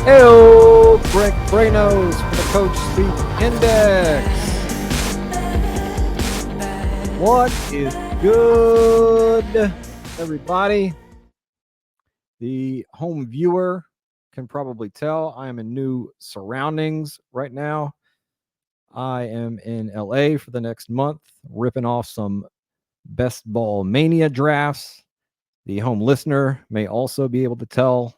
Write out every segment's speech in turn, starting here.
Heyo, Brick Branos for the Coach Speak Index. What is good, everybody? The home viewer can probably tell I am in new surroundings right now. I am in LA for the next month, ripping off some best ball mania drafts. The home listener may also be able to tell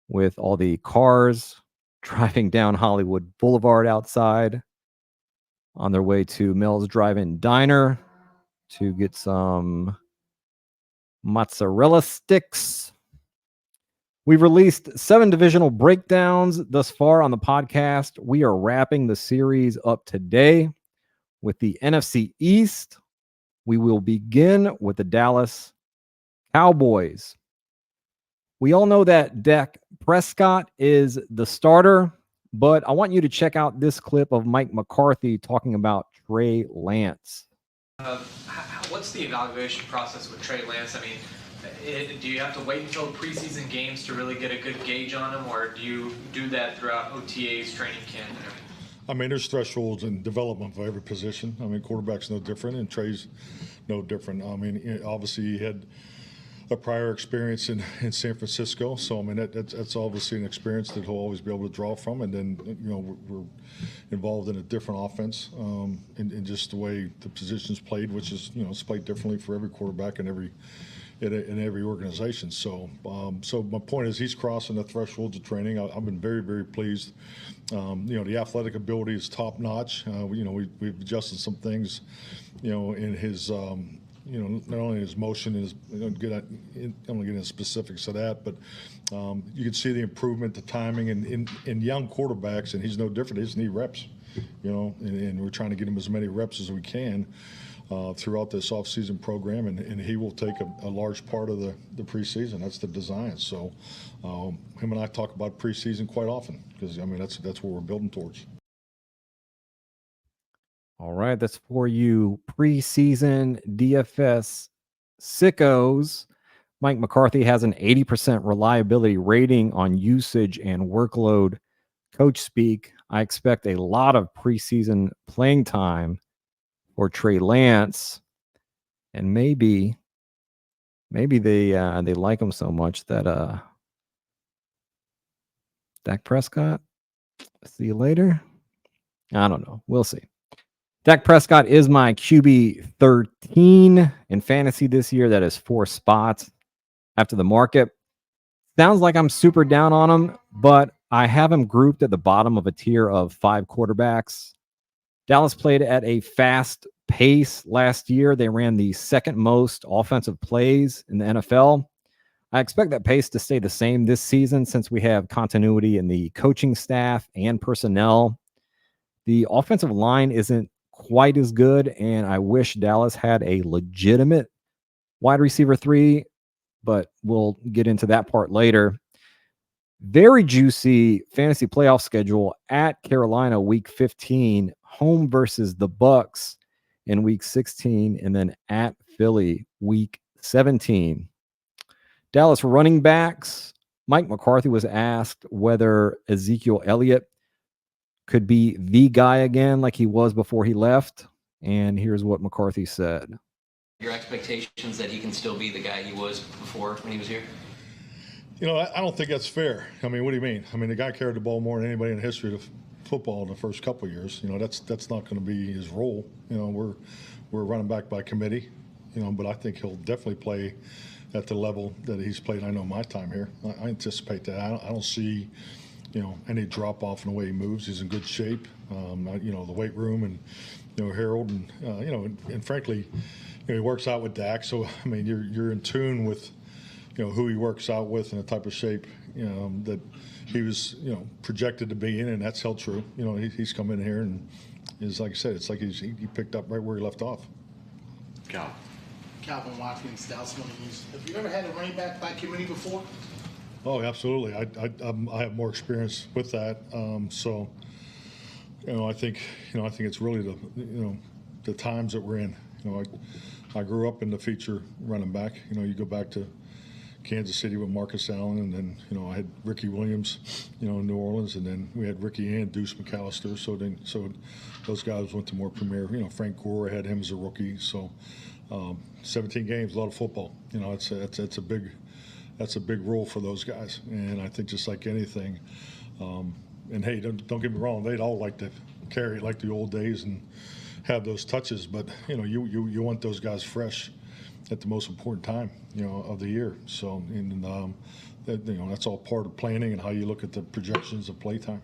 with all the cars driving down Hollywood Boulevard outside on their way to Mel's Drive-In Diner to get some mozzarella sticks. We've released 7 divisional breakdowns thus far on the podcast. We are wrapping the series up today with the NFC East. We will begin with the Dallas Cowboys. We all know that Dak Prescott is the starter, but I want you to check out this clip of Mike McCarthy talking about Trey Lance. What's the evaluation process with Trey Lance? I mean, do you have to wait until preseason games to really get a good gauge on him, or do you do that throughout OTAs, training camp, and everything? I mean, there's thresholds in development for every position. I mean, quarterback's no different, and Trey's no different. I mean, obviously he had a prior experience in San Francisco, so I mean that's obviously an experience that he'll always be able to draw from. And then we're involved in a different offense, in just the way the positions played, which is it's played differently for every quarterback and in every organization. So so my point is he's crossing the thresholds of training. I've been very, very pleased. The athletic ability is top notch. We've adjusted some things, in his. Not only his motion is I'm going to get into specifics of that, but you can see the improvement, the timing, and in young quarterbacks, and he's no different. He just need reps, and we're trying to get him as many reps as we can throughout this offseason program, and he will take a large part of the preseason. That's the design. So him and I talk about preseason quite often because I mean that's what we're building towards. All right, that's for you preseason DFS sickos. Mike McCarthy has an 80% reliability rating on usage and workload. Coach speak, I expect a lot of preseason playing time for Trey Lance, and maybe they like him so much that Dak Prescott. See you later. I don't know. We'll see. Dak Prescott is my QB 13 in fantasy this year. That is 4 spots after the market. Sounds like I'm super down on him, but I have him grouped at the bottom of a tier of 5 quarterbacks. Dallas played at a fast pace last year. They ran the second most offensive plays in the NFL. I expect that pace to stay the same this season since we have continuity in the coaching staff and personnel. The offensive line isn't quite as good, and I wish Dallas had a legitimate wide receiver 3, but we'll get into that part later. Very juicy fantasy playoff schedule at Carolina week 15, home versus the Bucks in week 16, and then at Philly week 17. Dallas running backs. Mike McCarthy was asked whether Ezekiel Elliott could be the guy again like he was before he left. And here's what McCarthy said. Your expectations that he can still be the guy he was before when he was here? I don't think that's fair. I mean, what do you mean? I mean, the guy carried the ball more than anybody in the history of football in the first couple of years. That's not going to be his role. We're running back by committee, but I think he'll definitely play at the level that he's played. I know my time here. I anticipate that. I don't see any drop off in the way he moves. He's in good shape. The weight room and Harold and frankly, he works out with Dak. So I mean, you're in tune with who he works out with and the type of shape that he was projected to be in, and that's held true. He's come in here and is like I said, it's like he picked up right where he left off. Calvin Watkins, Dallas Morning News. Have you ever had a running back by committee before? Oh, absolutely. I have more experience with that. So, I think it's really the times that we're in. I grew up in the feature running back. You go back to Kansas City with Marcus Allen, and then I had Ricky Williams, in New Orleans, and then we had Ricky and Deuce McAllister. So those guys went to more premier. Frank Gore, I had him as a rookie. So 17 games, a lot of football. That's a big role for those guys. And I think just like anything, and hey, don't get me wrong, they'd all like to carry it like the old days and have those touches, but you want those guys fresh at the most important time, of the year. So, that's all part of planning and how you look at the projections of play time.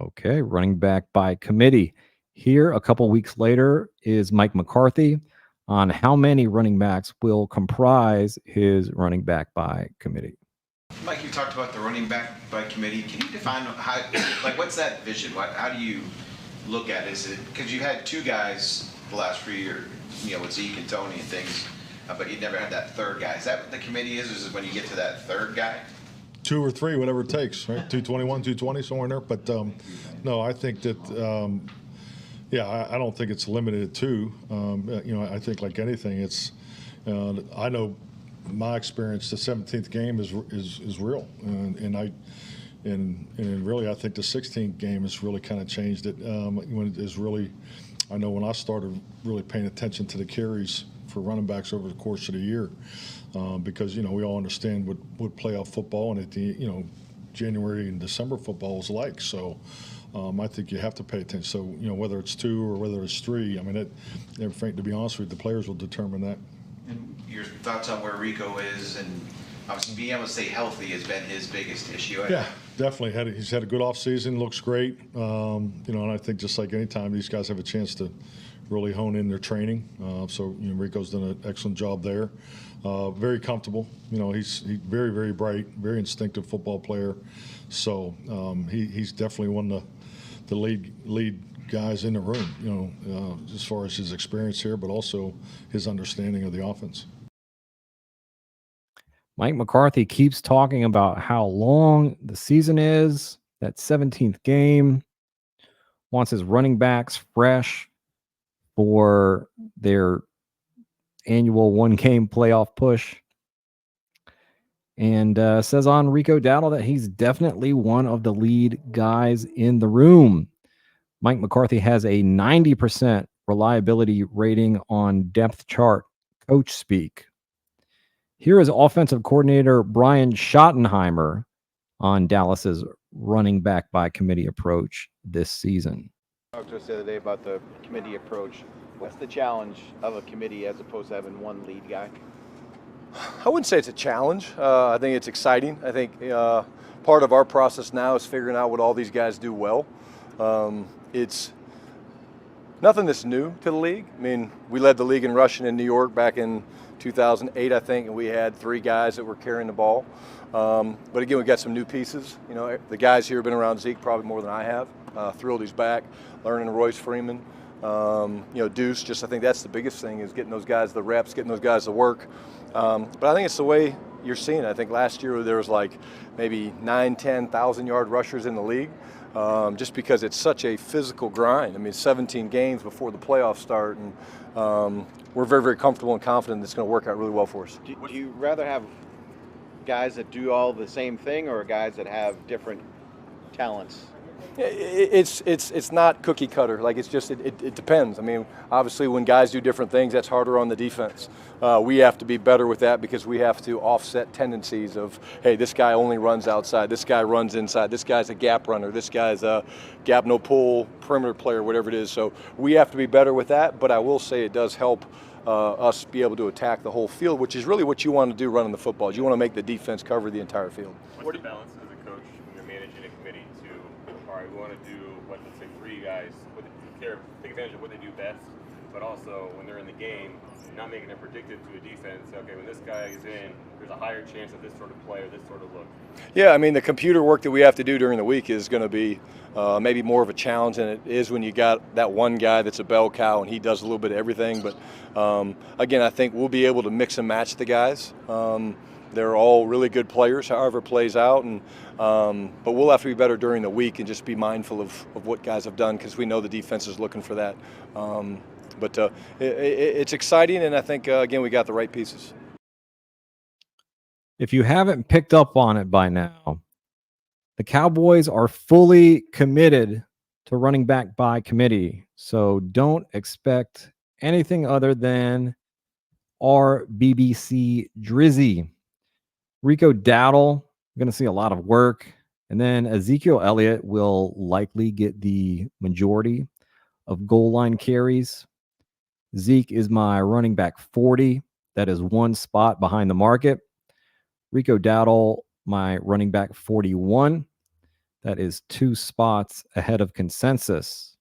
Okay, running back by committee. Here, a couple weeks later, is Mike McCarthy on how many running backs will comprise his running back by committee. Mike, you talked about the running back by committee. Can you define what's that vision? How do you look at it? Is it because you had two guys the last few years, with Zeke and Tony and things, but you never had that third guy? Is that what the committee is? Is it when you get to that third guy? 2 or 3, whatever it takes, right? 221, 220, somewhere in there. But no, I think that, I don't think it's limited to 2. I think like anything, it's. I know my experience. The 17th game is real, and really I think the 16th game has really kind of changed it. When it is really, I know when I started really paying attention to the carries for running backs over the course of the year. Because we all understand what playoff football and at the January and December football is like. So I think you have to pay attention. So whether it's 2 or whether it's 3, I mean, Frank, to be honest with you, the players will determine that. And your thoughts on where Rico is, and obviously being able to stay healthy has been his biggest issue. Yeah, definitely. He's had a good offseason, looks great. And I think just like any time these guys have a chance to really hone in their training. So Rico's done an excellent job there. Very comfortable. He's very, very bright, very instinctive football player. So he's definitely one of the lead guys in the room, as far as his experience here, but also his understanding of the offense. Mike McCarthy keeps talking about how long the season is, that 17th game, wants his running backs fresh for their annual 1-game playoff push, and says on Rico Dowdle that he's definitely one of the lead guys in the room. Mike McCarthy has a 90% reliability rating on depth chart coach speak. Here is offensive coordinator Brian Schottenheimer on Dallas's running back by committee approach this season. I talked to us the other day about the committee approach. What's the challenge of a committee as opposed to having one lead guy? I wouldn't say it's a challenge. I think it's exciting. I think part of our process now is figuring out what all these guys do well. It's nothing that's new to the league. I mean, we led the league in rushing in New York back in 2008, I think, and we had 3 guys that were carrying the ball. But again, we got some new pieces. The guys here have been around Zeke probably more than I have. Thrilled he's back, learning Royce Freeman. Deuce, I think that's the biggest thing is getting those guys the reps, getting those guys the work. But I think it's the way you're seeing it. I think last year there was like maybe 9,000, 10,000 yard rushers in the league, just because it's such a physical grind. I mean, 17 games before the playoffs start, and we're very, very comfortable and confident it's going to work out really well for us. Do you rather have guys that do all the same thing or guys that have different talents? It's not cookie cutter. Like it depends. I mean, obviously when guys do different things, that's harder on the defense. We have to be better with that because we have to offset tendencies of, hey, this guy only runs outside, this guy runs inside, this guy's a gap runner, this guy's a gap no pull perimeter player, whatever it is. So we have to be better with that. But I will say it does help us be able to attack the whole field, which is really what you want to do running the football. Is you want to make the defense cover the entire field. What's the balance as a coach when you're managing a committee to, all right, we want to do what, let's say, 3 guys, take advantage of what they do best, but also when they're in the game, not making it predictive to a defense. Okay, when this guy is in, there's a higher chance of this sort of play or this sort of look. Yeah, I mean, the computer work that we have to do during the week is going to be maybe more of a challenge than it is when you got that one guy that's a bell cow and he does a little bit of everything. But again, I think we'll be able to mix and match the guys. They're all really good players, however it plays out, and but we'll have to be better during the week and just be mindful of what guys have done because we know the defense is looking for that. But it's exciting, and I think, again, we got the right pieces. If you haven't picked up on it by now, the Cowboys are fully committed to running back by committee. So don't expect anything other than our BBC Drizzy. Rico Dowdle, going to see a lot of work. And then Ezekiel Elliott will likely get the majority of goal line carries. Zeke is my running back 40. That is one spot behind the market. Rico Dowdle, my running back 41. That is two spots ahead of consensus.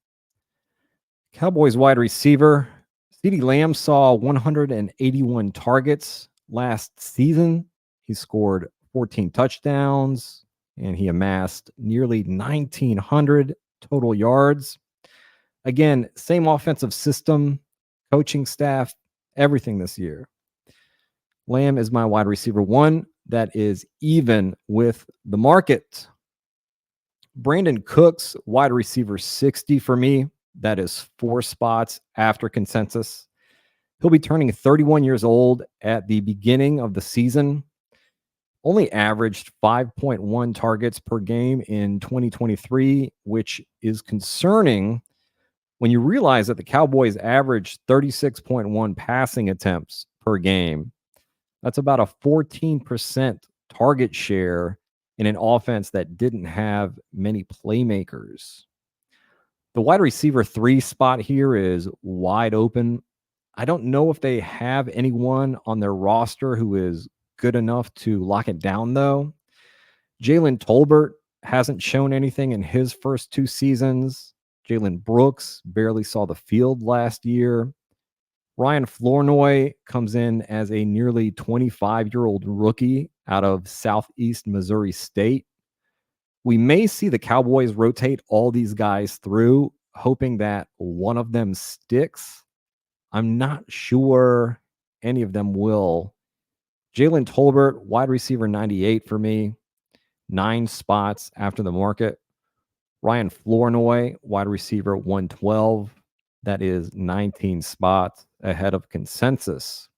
Cowboys wide receiver, CeeDee Lamb saw 181 targets last season. He scored 14 touchdowns, and he amassed nearly 1,900 total yards. Again, same offensive system, coaching staff, everything this year. Lamb is my wide receiver 1. That is even with the market. Brandon Cooks, wide receiver 60 for me. That is 4 spots after consensus. He'll be turning 31 years old at the beginning of the season. Only averaged 5.1 targets per game in 2023, which is concerning when you realize that the Cowboys averaged 36.1 passing attempts per game. That's about a 14% target share in an offense that didn't have many playmakers. The wide receiver 3 spot here is wide open. I don't know if they have anyone on their roster who is good enough to lock it down, though. Jalen Tolbert hasn't shown anything in his first 2 seasons. Jalen Brooks barely saw the field last year. Ryan Flournoy comes in as a nearly 25-year-old rookie out of Southeast Missouri State. We may see the Cowboys rotate all these guys through, hoping that one of them sticks. I'm not sure any of them will. Jalen Tolbert, wide receiver 98 for me, 9 spots after the market. Ryan Flournoy, wide receiver 112. That is 19 spots ahead of consensus.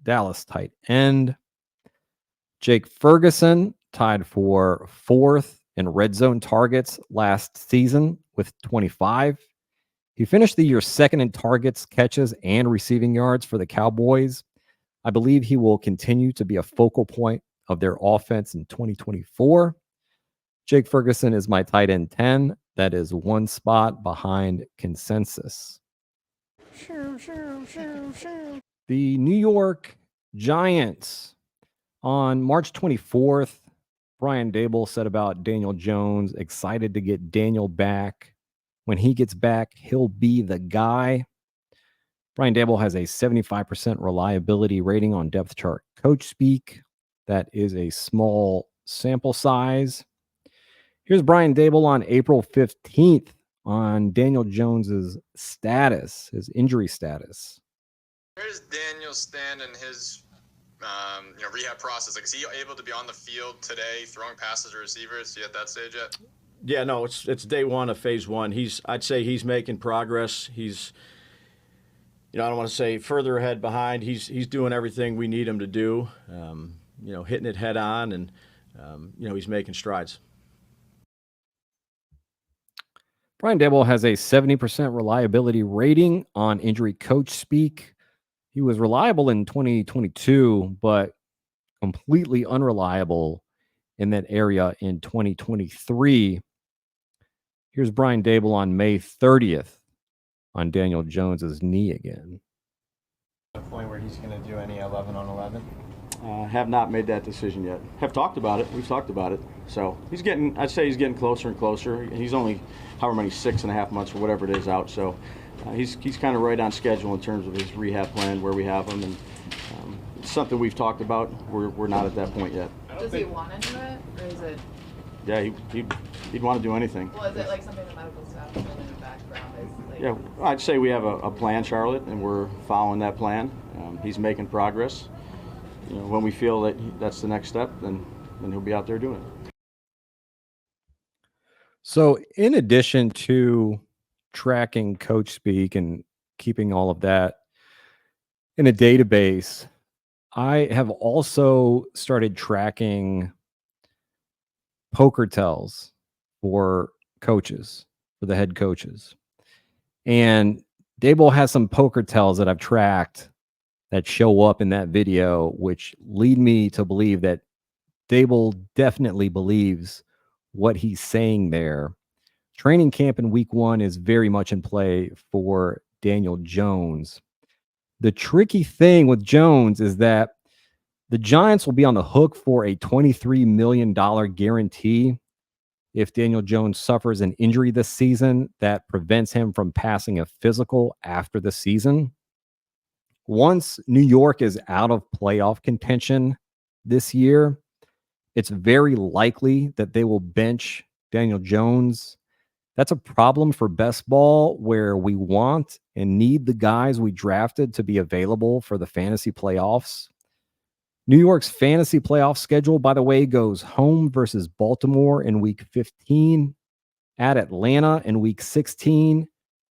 Dallas tight end. Jake Ferguson tied for 4th in red zone targets last season with 25. He finished the year 2nd in targets, catches, and receiving yards for the Cowboys. I believe he will continue to be a focal point of their offense in 2024. Jake Ferguson is my tight end 10. That is 1 spot behind consensus. The New York Giants. On March 24th, Brian Dable said about Daniel Jones, excited to get Daniel back. When he gets back, he'll be the guy. Brian Dable has a 75% reliability rating on depth chart coach speak. That is a small sample size. Here's Brian Dable on April 15th on Daniel Jones's status, his injury status. Where does Daniel stand in his rehab process? Like, is he able to be on the field today throwing passes to receivers? Is he at that stage yet? Yeah, no, it's day 1 of phase 1. I'd say he's making progress. He's, I don't want to say further ahead behind. He's doing everything we need him to do. Hitting it head on, and he's making strides. Brian Dable has a 70% reliability rating on injury coach speak. He was reliable in 2022, but completely unreliable in that area in 2023. Here's Brian Dable on May 30th on Daniel Jones's knee again. The point where he's going to do any 11 on 11? Have not made that decision yet. Have talked about it. We've talked about it. So I'd say he's getting closer and closer. He's only however many 6.5 months or whatever it is out. So he's kind of right on schedule in terms of his rehab plan, where we have him. And it's something we've talked about. We're not at that point yet. Does he want to do it, or is it? Yeah, he'd want to do anything. Well, is it like something the medical staff is in the background? Yeah, I'd say we have a plan, Charlotte, and we're following that plan. He's making progress. When we feel that that's the next step, then he'll be out there doing it. So in addition to tracking coach speak and keeping all of that in a database, I have also started tracking poker tells for coaches, for the head coaches. And Dable has some poker tells that I've tracked that show up in that video, which lead me to believe that Dable definitely believes what he's saying there. Training camp in week 1 is very much in play for Daniel Jones. The tricky thing with Jones is that the Giants will be on the hook for a $23 million guarantee if Daniel Jones suffers an injury this season that prevents him from passing a physical after the season. Once New York is out of playoff contention this year, it's very likely that they will bench Daniel Jones. That's a problem for best ball, where we want and need the guys we drafted to be available for the fantasy playoffs. New York's fantasy playoff schedule, by the way, goes home versus Baltimore in week 15, at Atlanta in week 16,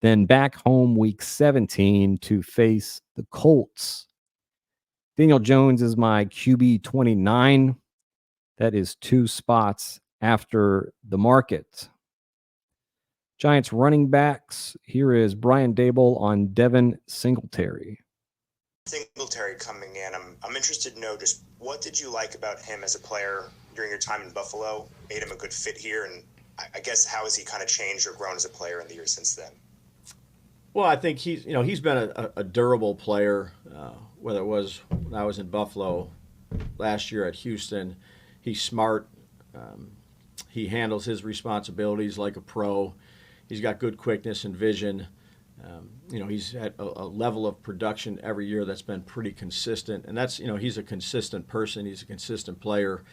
then back home week 17 to face the Colts. Daniel Jones is my QB 29. That is 2 spots after the market. Giants running backs. Here is Brian Dable on Devin Singletary. Singletary coming in, I'm interested to know just what did you like about him as a player during your time in Buffalo? Made him a good fit here, and I guess how has he kind of changed or grown as a player in the years since then? Well, I think he's been a durable player, whether it was when I was in Buffalo last year at Houston. He's smart. He handles his responsibilities like a pro. He's got good quickness and vision. He's at a level of production every year that's been pretty consistent. And that's, he's a consistent person. He's a consistent player.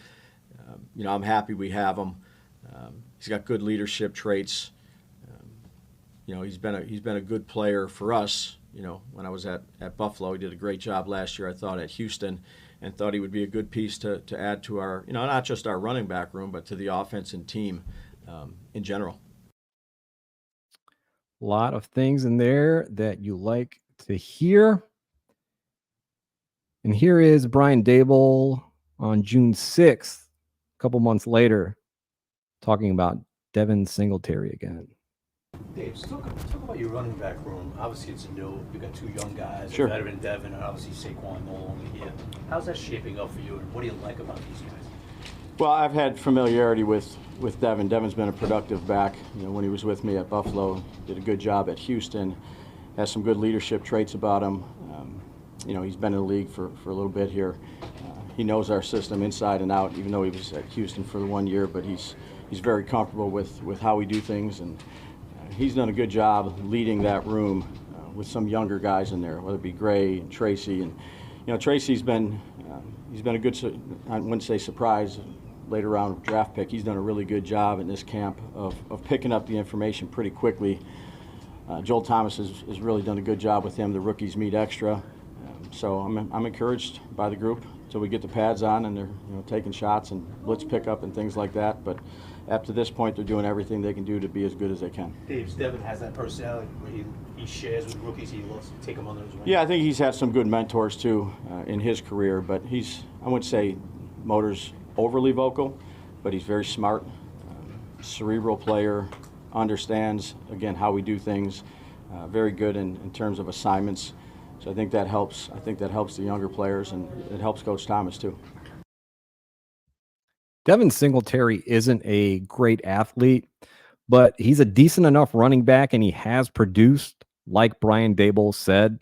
I'm happy we have him. He's got good leadership traits. He's been a good player for us. When I was at Buffalo, he did a great job last year, I thought, at Houston, and thought he would be a good piece to add to our, not just our running back room, but to the offense and team in general. A lot of things in there that you like to hear. And here is Brian Dable on June 6th, a couple months later, talking about Devin Singletary again. Dave, talk about your running back room. Obviously, it's new. You got 2 young guys, Sure. a veteran Devin, and obviously Saquon no longer here. How's that shaping up for you, and what do you like about these guys? Well, I've had familiarity with Devin. Devin's been a productive back. When he was with me at Buffalo, did a good job at Houston. Has some good leadership traits about him. He's been in the league for a little bit here. He knows our system inside and out, even though he was at Houston for the 1 year. But he's very comfortable with how we do things, and he's done a good job leading that room with some younger guys in there, whether it be Gray and Tracy. And Tracy's been a good, I wouldn't say surprise, later round draft pick. He's done a really good job in this camp of picking up the information pretty quickly. Joel Thomas has really done a good job with him. The rookies meet extra. So I'm encouraged by the group until we get the pads on and they're taking shots and blitz pickup and things like that. But up to this point, they're doing everything they can do to be as good as they can. Dave, Devin has that personality where he shares with rookies. He loves to take them under his wing. Yeah, I think he's had some good mentors too in his career. But I wouldn't say Motor's overly vocal, but he's very smart, cerebral player, understands, again, how we do things, very good in terms of assignments. So I think that helps. I think that helps the younger players, and it helps Coach Thomas too. Devin Singletary isn't a great athlete, but he's a decent enough running back, and he has produced, like Brian Dable said.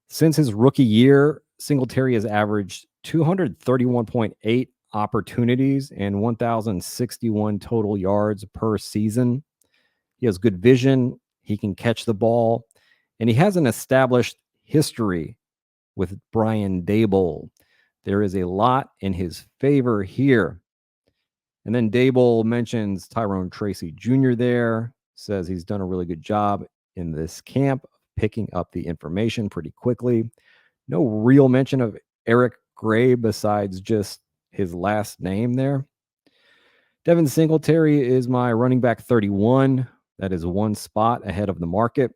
Since his rookie year, Singletary has averaged 231.8 opportunities and 1,061 total yards per season. He has good vision. He can catch the ball, and he has an established history with Brian Dable. There is a lot in his favor here. And then Dable mentions Tyrone Tracy Jr. there, says he's done a really good job in this camp, picking up the information pretty quickly. No real mention of Eric Gray besides just his last name there. Devin Singletary is my running back 31. That is 1 spot ahead of the market.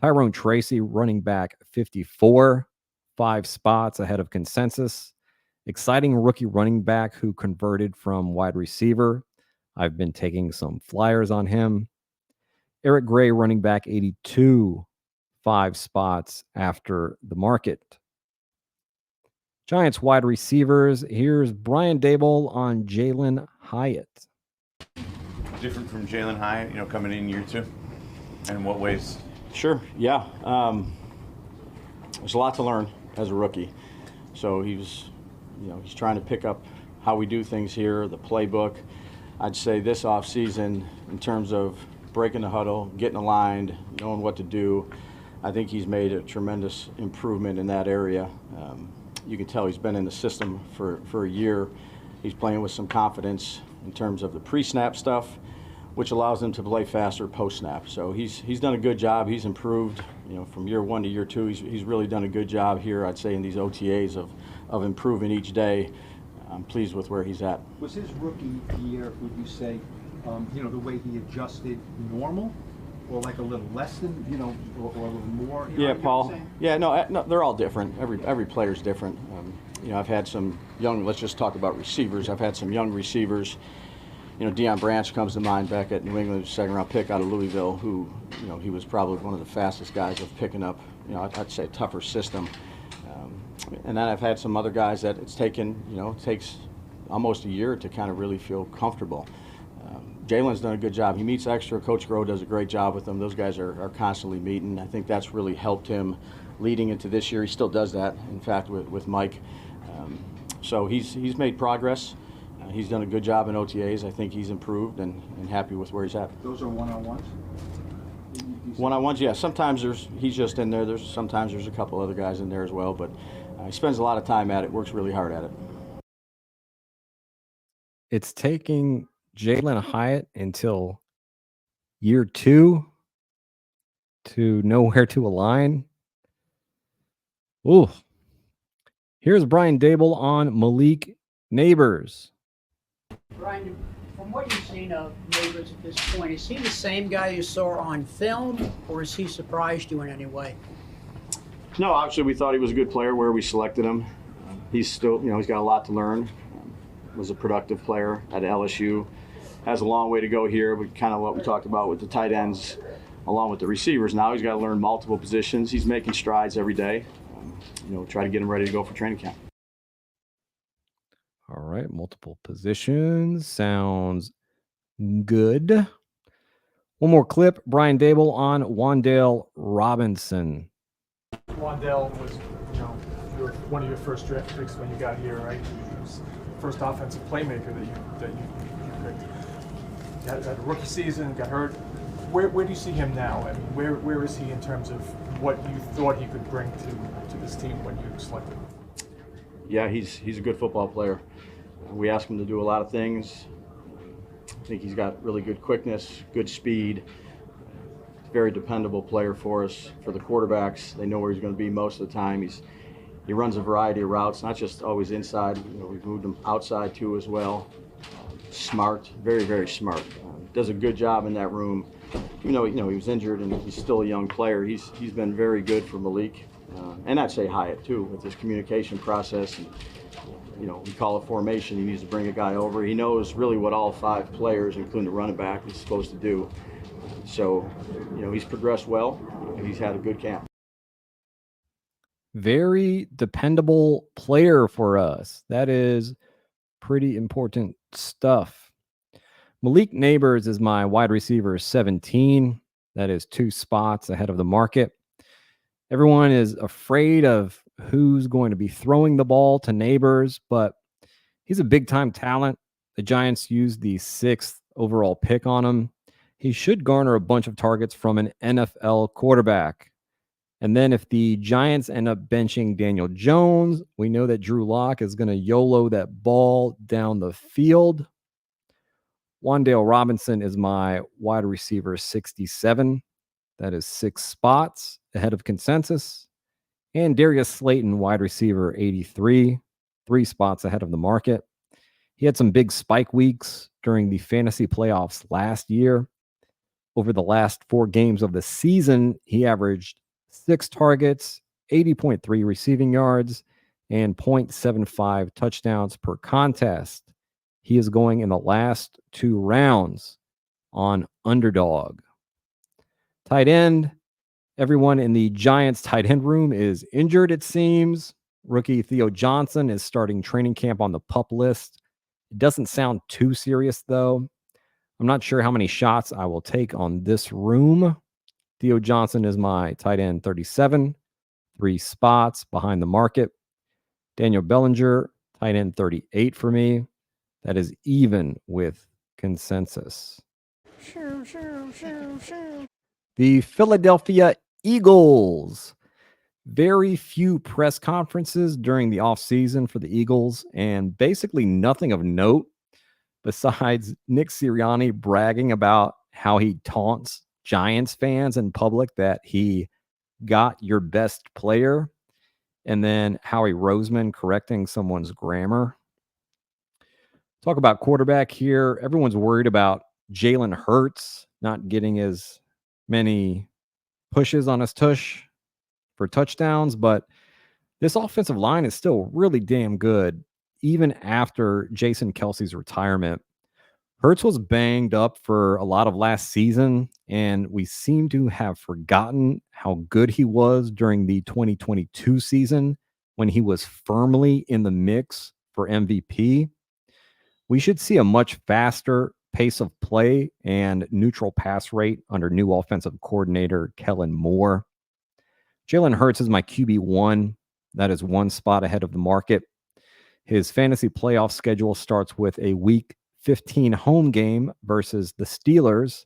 Tyrone Tracy, running back 54, 5 spots ahead of consensus. Exciting rookie running back who converted from wide receiver. I've been taking some flyers on him. Eric Gray, running back, 82, 5 spots after the market. Giants wide receivers. Here's Brian Dable on Jalen Hyatt. Different from Jalen Hyatt, coming in year 2? And in what ways? Sure, yeah. There's a lot to learn as a rookie. So he's trying to pick up how we do things here, the playbook. I'd say this offseason, in terms of breaking the huddle, getting aligned, knowing what to do, I think he's made a tremendous improvement in that area. You can tell he's been in the system for a year. He's playing with some confidence in terms of the pre-snap stuff, which allows him to play faster post-snap. So he's done a good job. He's improved, from year 1 to year 2. He's really done a good job here, I'd say, in these OTAs of improving each day. I'm pleased with where he's at. Was his rookie year, would you say, the way he adjusted normal, or like a little less than, or a little more? Yeah, Paul. Yeah, no, they're all different. Every player's different. I've had some young. Let's just talk about receivers. I've had some young receivers. Deion Branch comes to mind back at New England, second-round pick out of Louisville, who, he was probably one of the fastest guys of picking up, I'd say a tougher system. And then I've had some other guys that it takes almost a year to kind of really feel comfortable. Jalen's done a good job. He meets extra. Coach Groh does a great job with them. Those guys are constantly meeting. I think that's really helped him leading into this year. He still does that, in fact, with Mike. So he's made progress. He's done a good job in OTAs. I think he's improved and happy with where he's at. Those are one-on-ones? One-on-ones, yeah. Sometimes he's just in there. Sometimes there's a couple other guys in there as well, but he spends a lot of time at it, works really hard at it. It's taking Jalen Hyatt until year 2 to know where to align. Ooh. Here's Brian Dable on Malik Neighbors. Brian, from what you've seen of Neighbors at this point, is he the same guy you saw on film, or has he surprised you in any way? No, obviously we thought he was a good player where we selected him. He's still, he's got a lot to learn. Was a productive player at LSU. Has a long way to go here, but kind of what we talked about with the tight ends along with the receivers. Now he's got to learn multiple positions. He's making strides every day. Try to get him ready to go for training camp. All right, multiple positions. Sounds good. One more clip. Brian Dable on Wan'Dale Robinson. Wan'Dale was, one of your first draft picks when you got here, right? He was the first offensive playmaker that you picked. You had a rookie season, got hurt. Where do you see him now? I mean, where is he in terms of what you thought he could bring to this team when you selected him? Yeah, he's a good football player. We ask him to do a lot of things. I think he's got really good quickness, good speed. Very dependable player for us, for the quarterbacks. They know where he's going to be most of the time. He runs a variety of routes, not just always inside. We've moved him outside too as well. Smart, very, very smart. Does a good job in that room. Even though he was injured and he's still a young player, he's been very good for Malik. And I'd say Hyatt too, with his communication process. And, we call it formation. He needs to bring a guy over. He knows really what all 5 players, including the running back, is supposed to do. So, he's progressed well. He's had a good camp. Very dependable player for us. That is pretty important stuff. Malik Neighbors is my wide receiver 17. That is 2 spots ahead of the market. Everyone is afraid of who's going to be throwing the ball to Neighbors, but he's a big-time talent. The Giants used the 6th overall pick on him. He should garner a bunch of targets from an NFL quarterback. And then if the Giants end up benching Daniel Jones, we know that Drew Lock is going to YOLO that ball down the field. Wan'Dale Robinson is my wide receiver 67. That is 6 spots ahead of consensus. And Darius Slayton, wide receiver 83, 3 spots ahead of the market. He had some big spike weeks during the fantasy playoffs last year. Over the last 4 games of the season, he averaged 6 targets, 80.3 receiving yards, and 0.75 touchdowns per contest. He is going in the last 2 rounds on underdog. Tight end. Everyone in the Giants tight end room is injured, it seems. Rookie Theo Johnson is starting training camp on the PUP list. It doesn't sound too serious, though. I'm not sure how many shots I will take on this room. Theo Johnson is my tight end 37, 3 spots behind the market. Daniel Bellinger, tight end 38 for me. That is even with consensus. The Philadelphia Eagles. Very few press conferences during the offseason for the Eagles, and basically nothing of note besides Nick Sirianni bragging about how he taunts Giants fans in public that he got your best player, and then Howie Roseman correcting someone's grammar. Talk about quarterback here. Everyone's worried about Jalen Hurts not getting as many pushes on his tush for touchdowns, but this offensive line is still really damn good, even after Jason Kelsey's retirement. Hurts was banged up for a lot of last season, and we seem to have forgotten how good he was during the 2022 season when he was firmly in the mix for MVP. We should see a much faster pace of play and neutral pass rate under new offensive coordinator Kellen Moore. Jalen Hurts is my QB1. That is 1 spot ahead of the market. His fantasy playoff schedule starts with a Week 15 home game versus the Steelers,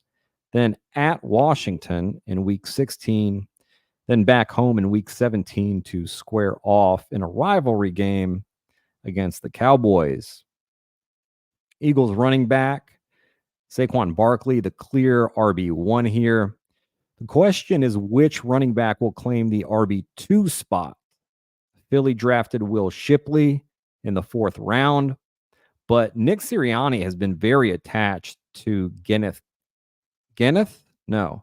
then at Washington in Week 16, then back home in Week 17 to square off in a rivalry game against the Cowboys. Eagles running back, Saquon Barkley, the clear RB1 here. The question is which running back will claim the RB2 spot. Philly drafted Will Shipley in the 4th round, but Nick Sirianni has been very attached to Kenneth Gainwell.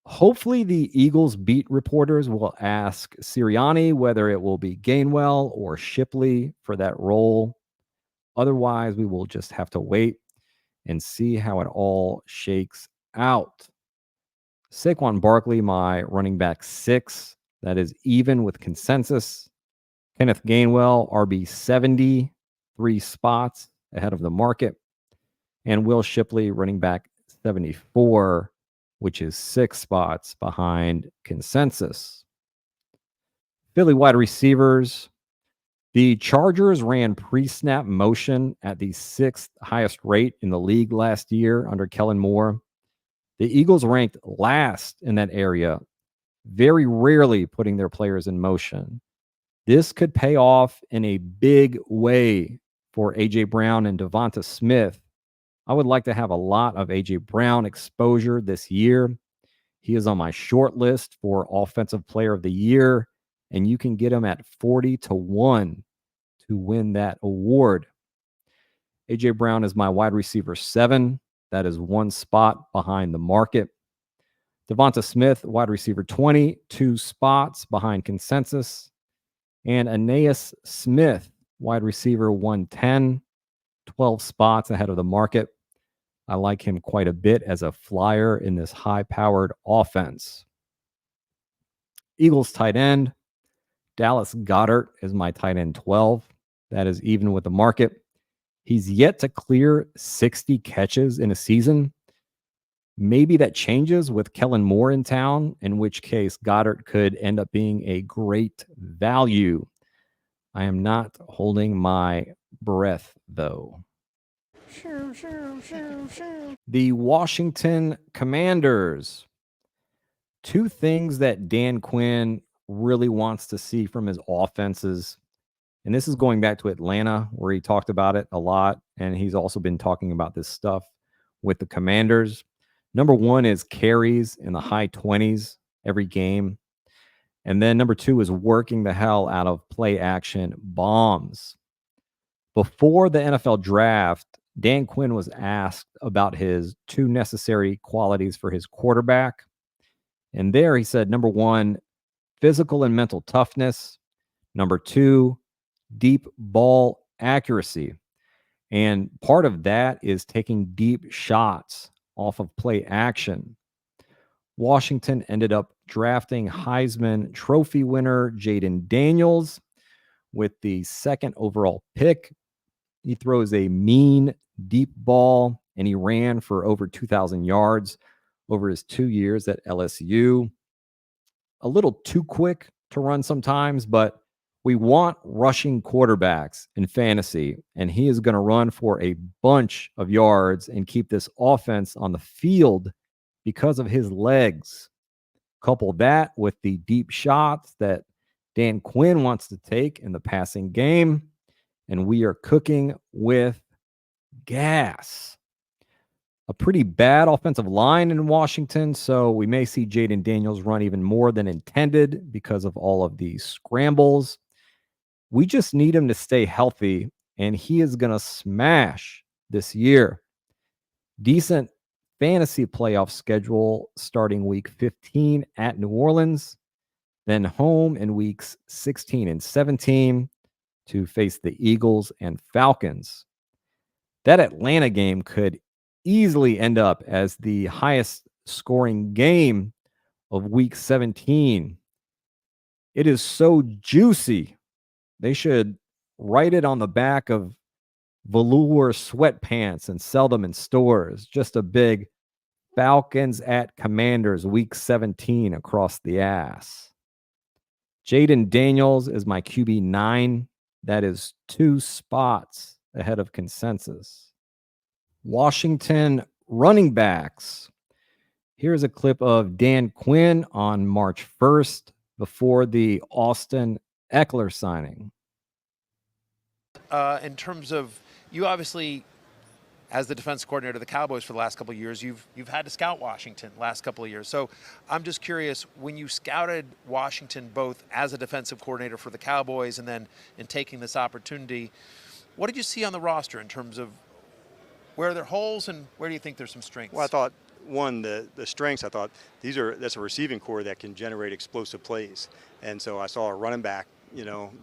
Hopefully the Eagles beat reporters will ask Sirianni whether it will be Gainwell or Shipley for that role. Otherwise, we will just have to wait and see how it all shakes out. Saquon Barkley, my running back 6. That is even with consensus. Kenneth Gainwell, RB 70, 3 spots ahead of the market. And Will Shipley, running back 74, which is 6 spots behind consensus. Philly wide receivers. The Chargers ran pre-snap motion at the 6th highest rate in the league last year under Kellen Moore. The Eagles ranked last in that area, very rarely putting their players in motion. This could pay off in a big way for A.J. Brown and Devonta Smith. I would like to have a lot of A.J. Brown exposure this year. He is on my short list for Offensive Player of the Year, and you can get him at 40-1 to win that award. A.J. Brown is my wide receiver 7. That is 1 spot behind the market. Devonta Smith, wide receiver 20, 2 spots behind consensus. And Aeneas Smith, wide receiver 110, 12 spots ahead of the market. I like him quite a bit as a flyer in this high-powered offense. Eagles tight end. Dallas Goedert is my tight end 12. That is even with the market. He's yet to clear 60 catches in a season. Maybe that changes with Kellen Moore in town, in which case Goddard could end up being a great value. I am not holding my breath, though. The Washington Commanders. 2 things that Dan Quinn really wants to see from his offenses. And this is going back to Atlanta, where he talked about it a lot. And he's also been talking about this stuff with the Commanders. Number 1 is carries in the high 20s every game. And then number 2 is working the hell out of play action bombs. Before the NFL draft, Dan Quinn was asked about his 2 necessary qualities for his quarterback. And there he said, number one, physical and mental toughness. Number two, deep ball accuracy. And part of that is taking deep shots off of play action. Washington ended up drafting Heisman Trophy winner Jayden Daniels with the second overall pick. He throws a mean deep ball, and he ran for over 2,000 yards over his 2 years at LSU. A little too quick to run sometimes, but we want rushing quarterbacks in fantasy, and he is going to run for a bunch of yards and keep this offense on the field because of his legs. Couple that with the deep shots that Dan Quinn wants to take in the passing game, and we are cooking with gas. A pretty bad offensive line in Washington, so we may see Jayden Daniels run even more than intended because of all of these scrambles. We just need him to stay healthy, and he is going to smash this year. Decent fantasy playoff schedule starting week 15 at New Orleans, then home in weeks 16 and 17 to face the Eagles and Falcons. That Atlanta game could easily end up as the highest scoring game of week 17. It is so juicy. They should write it on the back of velour sweatpants and sell them in stores. Just a big Falcons at Commanders week 17 across the ass. Jayden Daniels is my QB 9. That is 2 spots ahead of consensus. Washington running backs. Here's a clip of Dan Quinn on March 1st before the Austin Eckler signing. In terms of, you obviously, as the defense coordinator of the Cowboys for the last couple of years, you've had to scout Washington last couple of years. So I'm just curious, when you scouted Washington both as a defensive coordinator for the Cowboys and then in taking this opportunity, what did you see on the roster in terms of where are there holes and where do you think there's some strengths? Well, I thought, one, the strengths, I thought that's a receiving core that can generate explosive plays. And so I saw a running back,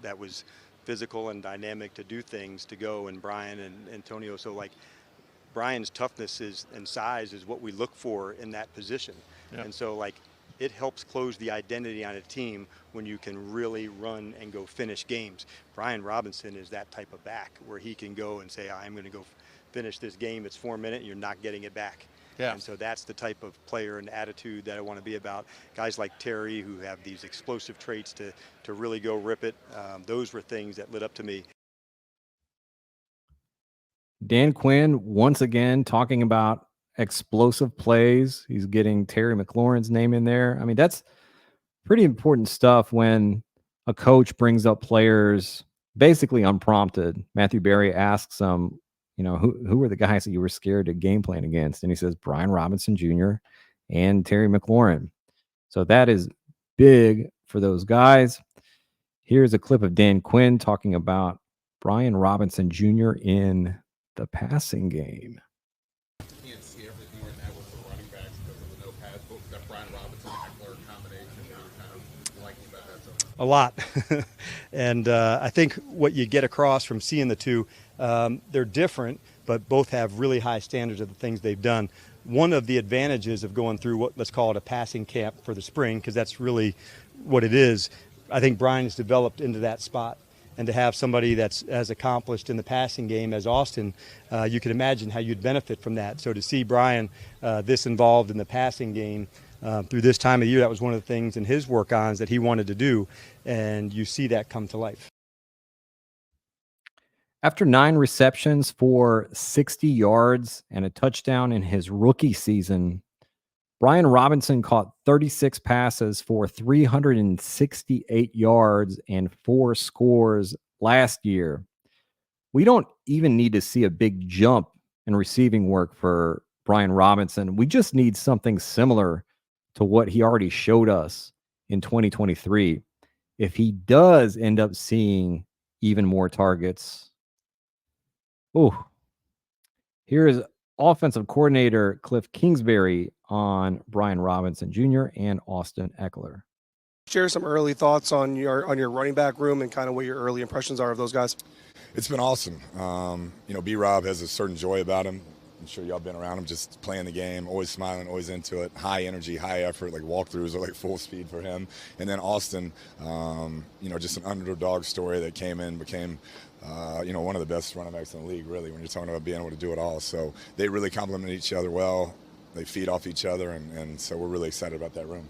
that was physical and dynamic to do things, to go, and Brian and Antonio. So, like, Brian's toughness and size is what we look for in that position. Yeah. And so, like, it helps close the identity on a team when you can really run and go finish games. Brian Robinson is that type of back where he can go and say, I'm going to go finish this game. It's 4 minutes, and you're not getting it back. Yeah. And so that's the type of player and attitude that I want to be about. Guys like Terry who have these explosive traits to really go rip it. Those were things that lit up to me. Dan Quinn, once again, talking about explosive plays. He's getting Terry McLaurin's name in there. I mean, that's pretty important stuff when a coach brings up players basically unprompted. Matthew Berry asks him, who were the guys that you were scared to game plan against? And he says, Brian Robinson Jr. and Terry McLaurin. So that is big for those guys. Here's a clip of Dan Quinn talking about Brian Robinson Jr. in the passing game. You can't see everything right now with the running backs because of the no pass, but that Brian Robinson Eckler combination, you're kind of liking about that. So. A lot. And I think what you get across from seeing the two, they're different, but both have really high standards of the things they've done. One of the advantages of going through what, let's call it a passing camp for the spring, because that's really what it is, I think Brian has developed into that spot. And to have somebody that's as accomplished in the passing game as Austin, you can imagine how you'd benefit from that. So to see Brian this involved in the passing game through this time of year, that was one of the things in his work-ons that he wanted to do, and you see that come to life. After 9 receptions for 60 yards and a touchdown in his rookie season, Brian Robinson caught 36 passes for 368 yards and 4 scores last year. We don't even need to see a big jump in receiving work for Brian Robinson. We just need something similar to what he already showed us in 2023. If he does end up seeing even more targets. Here is offensive coordinator Cliff Kingsbury on Brian Robinson Jr. and Austin Eckler. Share some early thoughts on your running back room and kind of what your early impressions are of those guys. It's been awesome. B-Rob has a certain joy about him. I'm sure y'all been around him, just playing the game, always smiling, always into it, high energy, high effort, like walkthroughs are like full speed for him. And then Austin, just an underdog story that came in, became, one of the best running backs in the league, really, when you're talking about being able to do it all. So they really complement each other well. They feed off each other, and so we're really excited about that room.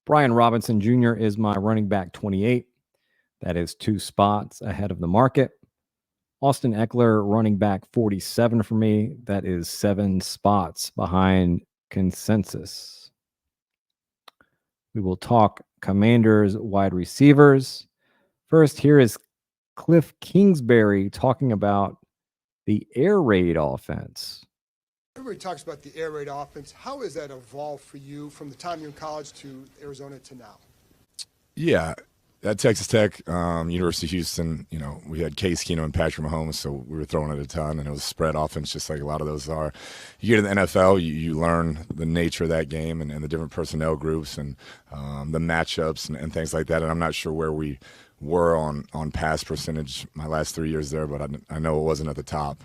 Brian Robinson Jr. is my running back 28. That is 2 spots ahead of the market. Austin Eckler, running back 47 for me. That is 7 spots behind consensus. We will talk Commanders wide receivers. First, here is Cliff Kingsbury talking about the air raid offense. Everybody talks about the air raid offense. How has that evolved for you from the time you're in college to Arizona to now? Yeah, at Texas Tech, University of Houston, we had Case Keenum and Patrick Mahomes, so we were throwing it a ton, and it was spread offense just like a lot of those are. You get in the NFL, you learn the nature of that game and the different personnel groups and the matchups and things like that, and I'm not sure where we were on pass percentage my last 3 years there, but I know it wasn't at the top.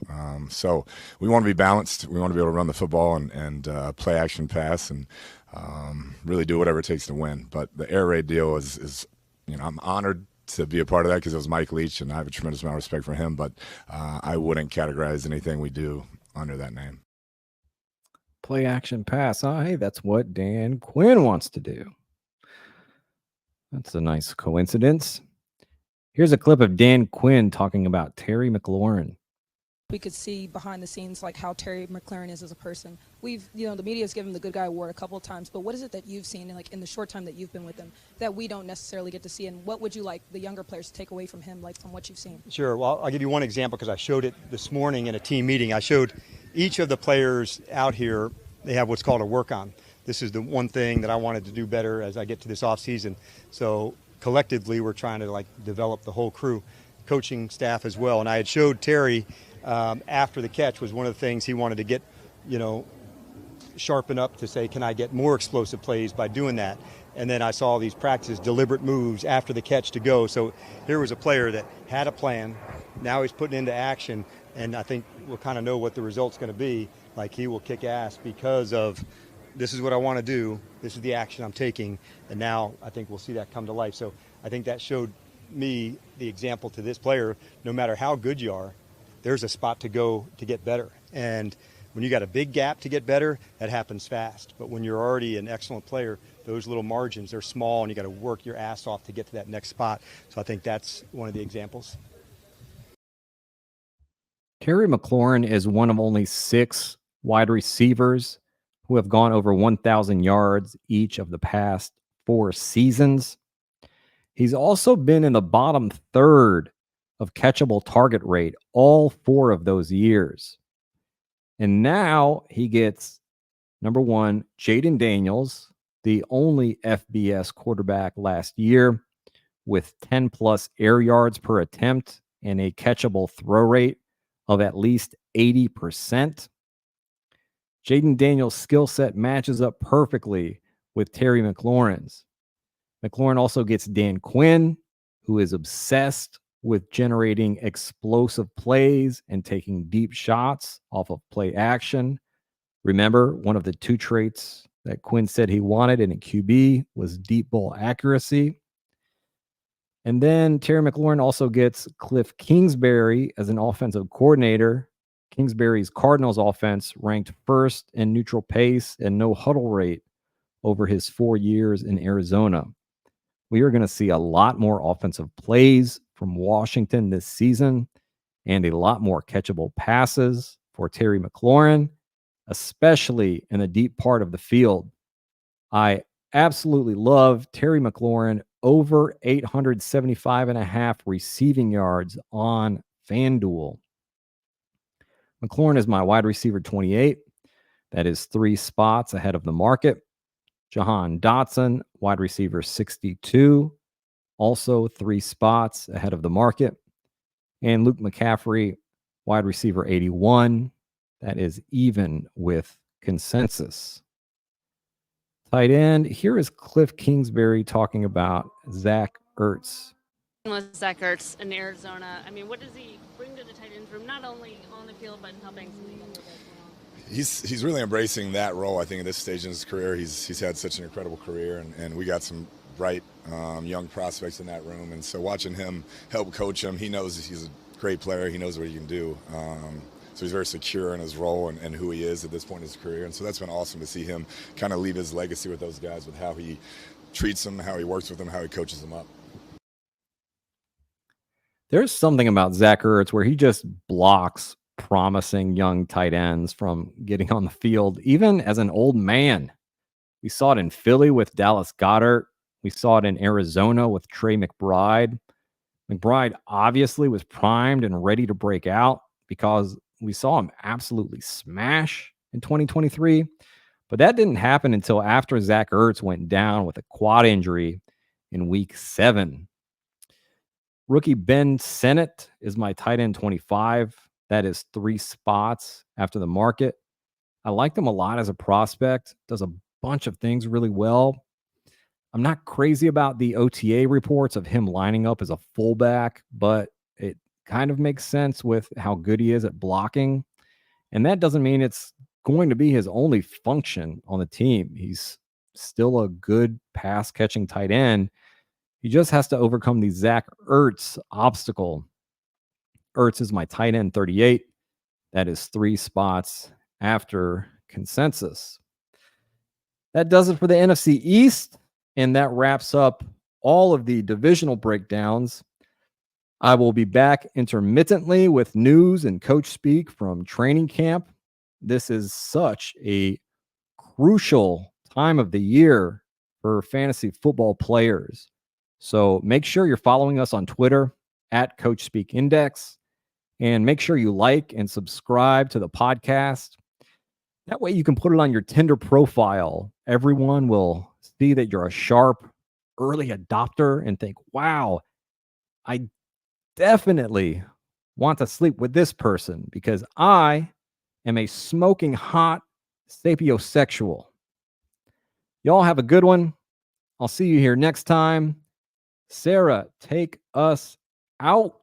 So we want to be balanced. We want to be able to run the football and play action pass and really do whatever it takes to win. But the air raid deal is I'm honored to be a part of that because it was Mike Leach, and I have a tremendous amount of respect for him, but I wouldn't categorize anything we do under that name. Play action pass. Oh, hey, that's what Dan Quinn wants to do. That's a nice coincidence. Here's a clip of Dan Quinn talking about Terry McLaurin. We could see behind the scenes like how Terry McLaurin is as a person. The media has given him the good guy award a couple of times, but what is it that you've seen in the short time that you've been with him that we don't necessarily get to see, and what would you like the younger players to take away from him, from what you've seen? Sure. Well, I'll give you one example because I showed it this morning in a team meeting. I showed each of the players out here, they have what's called a work-on. This is the one thing that I wanted to do better as I get to this offseason. So collectively, we're trying to develop the whole crew, coaching staff as well. And I had showed Terry after the catch was one of the things he wanted to get, sharpen up to say, can I get more explosive plays by doing that? And then I saw these practices, deliberate moves after the catch to go. So here was a player that had a plan. Now he's putting into action, and I think we'll kind of know what the result's going to be. Like, he will kick ass because of this is what I want to do. This is the action I'm taking. And now I think we'll see that come to life. So I think that showed me the example to this player. No matter how good you are, there's a spot to go to get better. And when you got a big gap to get better, that happens fast. But when you're already an excellent player, those little margins are small, and you got to work your ass off to get to that next spot. So I think that's one of the examples. Terry McLaurin is one of only 6 wide receivers who have gone over 1,000 yards each of the past 4 seasons. He's also been in the bottom third of catchable target rate all 4 of those years. And now he gets, number 1, Jayden Daniels, the only FBS quarterback last year, with 10-plus air yards per attempt and a catchable throw rate of at least 80%. Jayden Daniels' skill set matches up perfectly with Terry McLaurin's. McLaurin also gets Dan Quinn, who is obsessed with generating explosive plays and taking deep shots off of play action. Remember, one of the 2 traits that Quinn said he wanted in a QB was deep ball accuracy. And then Terry McLaurin also gets Cliff Kingsbury as an offensive coordinator. Kingsbury's Cardinals offense ranked first in neutral pace and no huddle rate over his 4 years in Arizona. We are going to see a lot more offensive plays from Washington this season and a lot more catchable passes for Terry McLaurin, especially in the deep part of the field. I absolutely love Terry McLaurin over 875.5 receiving yards on FanDuel. McLaurin is my wide receiver 28. That is 3 spots ahead of the market. Jahan Dotson, wide receiver 62, also 3 spots ahead of the market. And Luke McCaffrey, wide receiver 81. That is even with consensus. Tight end, here is Cliff Kingsbury talking about Zach Ertz. With Zach Ertz in Arizona, I mean, what does he bring to the tight end room, not only on the field, but in helping some of the younger guys? He's really embracing that role. I think at this stage in his career, he's had such an incredible career, and we got some bright young prospects in that room. And so watching him help coach him, he knows he's a great player. He knows what he can do. So he's very secure in his role and who he is at this point in his career. And so that's been awesome to see him kind of leave his legacy with those guys, with how he treats them, how he works with them, how he coaches them up. There's something about Zach Ertz where he just blocks promising young tight ends from getting on the field, even as an old man. We saw it in Philly with Dallas Goedert. We saw it in Arizona with Trey McBride. McBride obviously was primed and ready to break out because we saw him absolutely smash in 2023. But that didn't happen until after Zach Ertz went down with a quad injury in week 7. Rookie Ben Sennett is my tight end 25. That is 3 spots after the market. I like him a lot as a prospect. Does a bunch of things really well. I'm not crazy about the OTA reports of him lining up as a fullback, but it kind of makes sense with how good he is at blocking. And that doesn't mean it's going to be his only function on the team. He's still a good pass catching tight end. He just has to overcome the Zach Ertz obstacle. Ertz is my tight end 38. That is 3 spots after consensus. That does it for the NFC East, and that wraps up all of the divisional breakdowns. I will be back intermittently with news and coach speak from training camp. This is such a crucial time of the year for fantasy football players. So make sure you're following us on Twitter at Coach Speak Index, and make sure you like and subscribe to the podcast. That way you can put it on your Tinder profile. Everyone will see that you're a sharp early adopter and think, wow, I definitely want to sleep with this person because I am a smoking hot sapiosexual. Y'all have a good one. I'll see you here next time. Sarah, take us out.